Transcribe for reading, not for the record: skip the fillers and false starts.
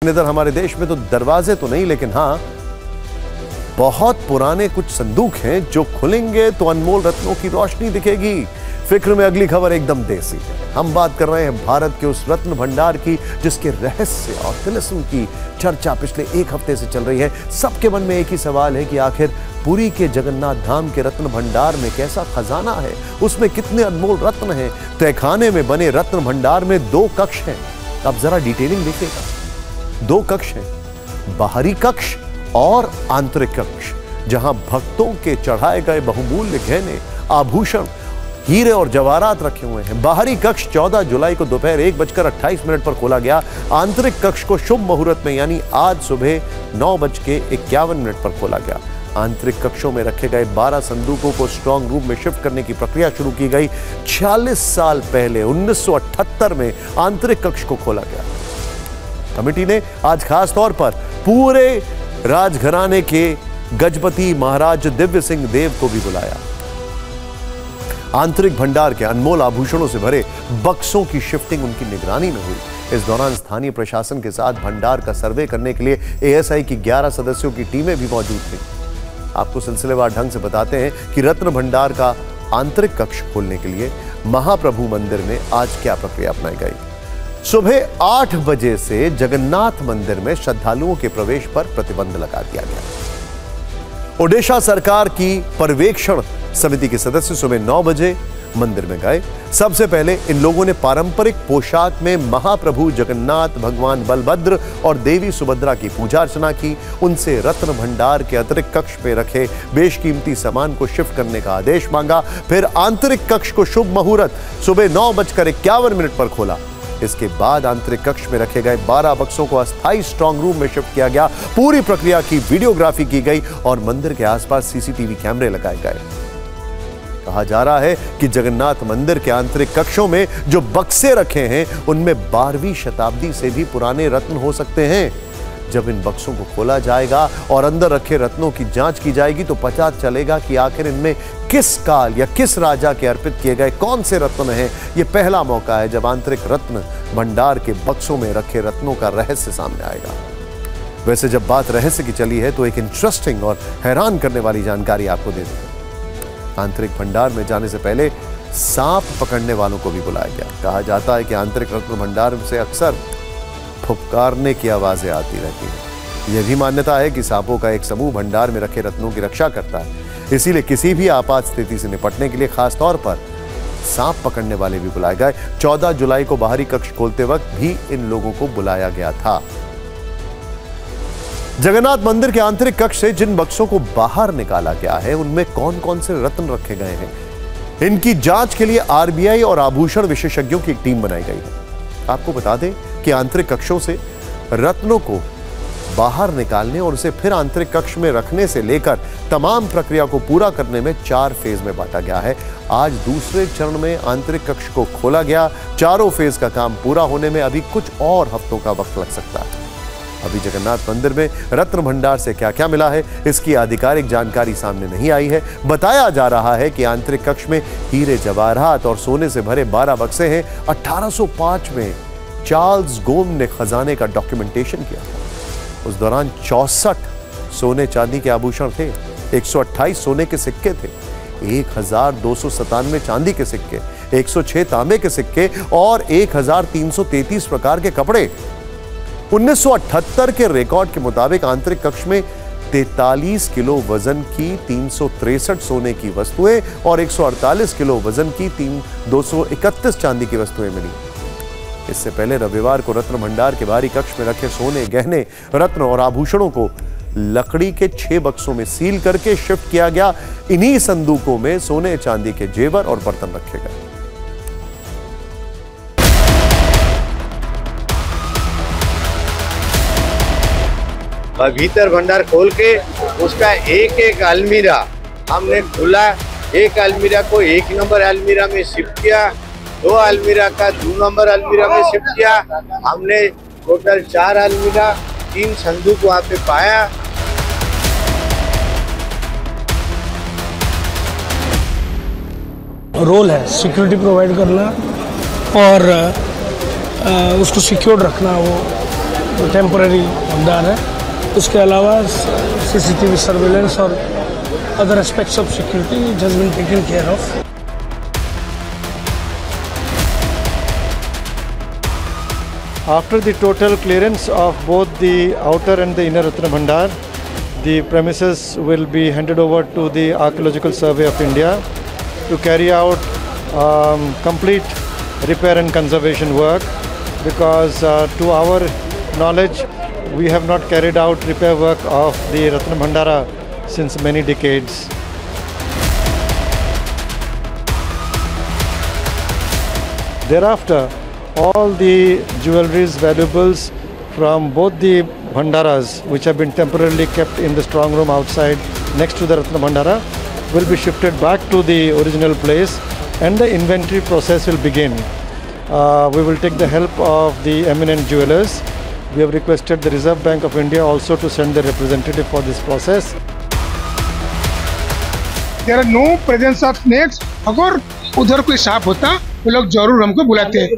लेकिन इधर हमारे देश में तो दरवाजे तो नहीं, लेकिन हाँ बहुत पुराने कुछ संदूक हैं जो खुलेंगे तो अनमोल रत्नों की रोशनी दिखेगी। फिक्र में अगली खबर एकदम देसी है। हम बात कर रहे हैं भारत के उस रत्न भंडार की जिसके रहस्य और तिलिस्म की चर्चा पिछले एक हफ्ते से चल रही है। सबके मन में एक ही सवाल है कि आखिर पुरी के जगन्नाथ धाम के रत्न भंडार में कैसा खजाना है, उसमें कितने अनमोल रत्न हैं। तहखाने में बने रत्न भंडार में 2 कक्ष हैं। अब जरा डिटेलिंग देखिएगा। 2 कक्ष हैं, बाहरी कक्ष और आंतरिक कक्ष, जहां भक्तों के चढ़ाए गए बहुमूल्य गहने, आभूषण, हीरे और जवाहरात रखे हुए हैं। बाहरी कक्ष 14 जुलाई को दोपहर 1:28 पर खोला गया। आंतरिक कक्ष को शुभ मुहूर्त में यानी आज सुबह 9:51 पर खोला गया। आंतरिक कक्षों में रखे गए 12 संदूकों को स्ट्रांग रूम में शिफ्ट करने की प्रक्रिया शुरू की गई। 46 साल पहले 1978 में आंतरिक कक्ष को खोला गया। कमेटी ने आज खास तौर पर पूरे राजघराने के गजपति महाराज दिव्य सिंह देव को भी बुलाया। आंतरिक भंडार के अनमोल आभूषणों से भरे बक्सों की शिफ्टिंग उनकी निगरानी में हुई। इस दौरान स्थानीय प्रशासन के साथ भंडार का सर्वे करने के लिए एएसआई की 11 सदस्यों की टीमें भी मौजूद थी। आपको सिलसिलेवार ढंग से बताते हैं कि रत्न भंडार का आंतरिक कक्ष खोलने के लिए महाप्रभु मंदिर में आज क्या प्रक्रिया अपनाई गई। सुबह 8 बजे से जगन्नाथ मंदिर में श्रद्धालुओं के प्रवेश पर प्रतिबंध लगा दिया गया। ओडिशा सरकार की पर्यवेक्षण समिति के सदस्य सुबह 9 बजे मंदिर में गए। सबसे पहले इन लोगों ने पारंपरिक पोशाक में महाप्रभु जगन्नाथ, भगवान बलभद्र और देवी सुभद्रा की पूजा अर्चना की। उनसे रत्न भंडार के अतिरिक्त कक्ष में रखे बेशकीमती सामान को शिफ्ट करने का आदेश मांगा। फिर आंतरिक कक्ष को शुभ मुहूर्त सुबह 9:51 पर खोला। इसके बाद आंतरिक कक्ष में रखे गए 12 बक्सों को अस्थायी स्ट्रांग रूम में शिफ्ट किया गया। पूरी प्रक्रिया की वीडियोग्राफी की गई और मंदिर के आसपास सीसीटीवी कैमरे लगाए गए। कहा जा रहा है कि जगन्नाथ मंदिर के आंतरिक कक्षों में जो बक्से रखे हैं उनमें 12वीं शताब्दी से भी पुराने रत्न हो सकते हैं। जब इन बक्सों को खोला जाएगा और अंदर रखे रत्नों की जांच की जाएगी तो पता चलेगा कि आखिर इनमें किस काल या किस राजा के अर्पित किए गए कौन से रत्न हैं। यह पहला मौका है जब आंतरिक रत्न भंडार के बक्सों में रखे रत्नों का रहस्य सामने आएगा। वैसे जब बात रहस्य की चली है तो एक इंटरेस्टिंग और हैरान करने वाली जानकारी आपको दे दें। आंतरिक भंडार में जाने से पहले सांप पकड़ने वालों को भी बुलाया गया। कहा जाता है कि आंतरिक रत्न भंडार से अक्सर फुफकारने की आवाजें आती रहती हैं। यह भी मान्यता है कि सांपों का एक समूह भंडार में रखे रत्नों की रक्षा करता है। इसीलिए किसी भी आपात स्थिति से निपटने के लिए खास तौर पर सांप पकड़ने वाले भी बुलाए गए। 14 जुलाई को बाहरी कक्ष खोलते वक्त भी इन लोगों को बुलाया गया था। जगन्नाथ मंदिर के आंतरिक कक्ष से जिन बक्सों को बाहर निकाला गया है उनमें कौन कौन से रत्न रखे गए हैं, इनकी जांच के लिए आरबीआई और आभूषण विशेषज्ञों की एक टीम बनाई गई है। आपको बता दें कि आंतरिक कक्षों से रत्नों को बाहर निकालने और उसे फिर आंतरिक कक्ष में रखने से लेकर तमाम प्रक्रिया को पूरा करने में 4 फेज में बांटा गया है। आज दूसरे चरण में आंतरिक कक्ष को खोला गया। चारों फेज का काम पूरा होने में अभी कुछ और हफ्तों का वक्त लग सकता है। अभी जगन्नाथ मंदिर में रत्न भंडार से क्या क्या मिला है इसकी आधिकारिक जानकारी सामने नहीं आई है। बताया जा रहा है कि आंतरिक कक्ष में हीरे, जवाहरात और सोने से भरे 12 बक्से हैं। 1805 में चार्ल्स गोम ने खजाने का डॉक्यूमेंटेशन किया था। उस दौरान 64 सोने चांदी के आभूषण थे, 128 सोने के सिक्के थे, 1297 चांदी के सिक्के, 106 तांबे के सिक्के और 1333 प्रकार के कपड़े। 1978 के रिकॉर्ड के मुताबिक आंतरिक कक्ष में 43 किलो वजन की 363 सोने की वस्तुएं और 148 किलो वजन की 231 चांदी की वस्तुएं मिली। इससे पहले रविवार को रत्न भंडार के बाहरी कक्ष में रखे सोने, गहने, रत्न और आभूषणों को लकड़ी के 6 बक्सों में सील करके शिफ्ट किया गया। इन्हीं संदूकों में सोने, चांदी के जेवर और बर्तन रखे गए। भीतर भंडार खोल के उसका एक एक अलमीरा हमने खोला। एक अलमीरा को 1 नंबर अलमीरा में शिफ्ट किया, 2 अलमीरा का 2 नंबर अलमीरा में शिफ्ट किया। हमने टोटल 4 अलमीरा, 3 संदूक वहाँ पे पाया। रोल है सिक्योरिटी प्रोवाइड करना और उसको सिक्योर्ड रखना। वो टेम्पररी भंडार है। उसके अलावा सीसीटीवी सर्वेलेंस और other aspects of security has been taken care of. After the total clearance of both the outer and the inner Ratna Bhandar, the premises will be handed over to the Archaeological Survey of India to carry out complete repair and conservation work, because to our knowledge we have not carried out repair work of the Ratna Bhandara since many decades. Thereafter, all the jewelries, valuables from both the Bhandaras, which have been temporarily kept in the strong room outside next to the Ratna Bhandara, will be shifted back to the original place and the inventory process will begin. We will take the help of the eminent jewelers. We have requested the Reserve Bank of India also to send their representative for this process. There are no presence of snakes. अगर उधर कोई सांप होता वो लोग जरूर हमको बुलाते हैं।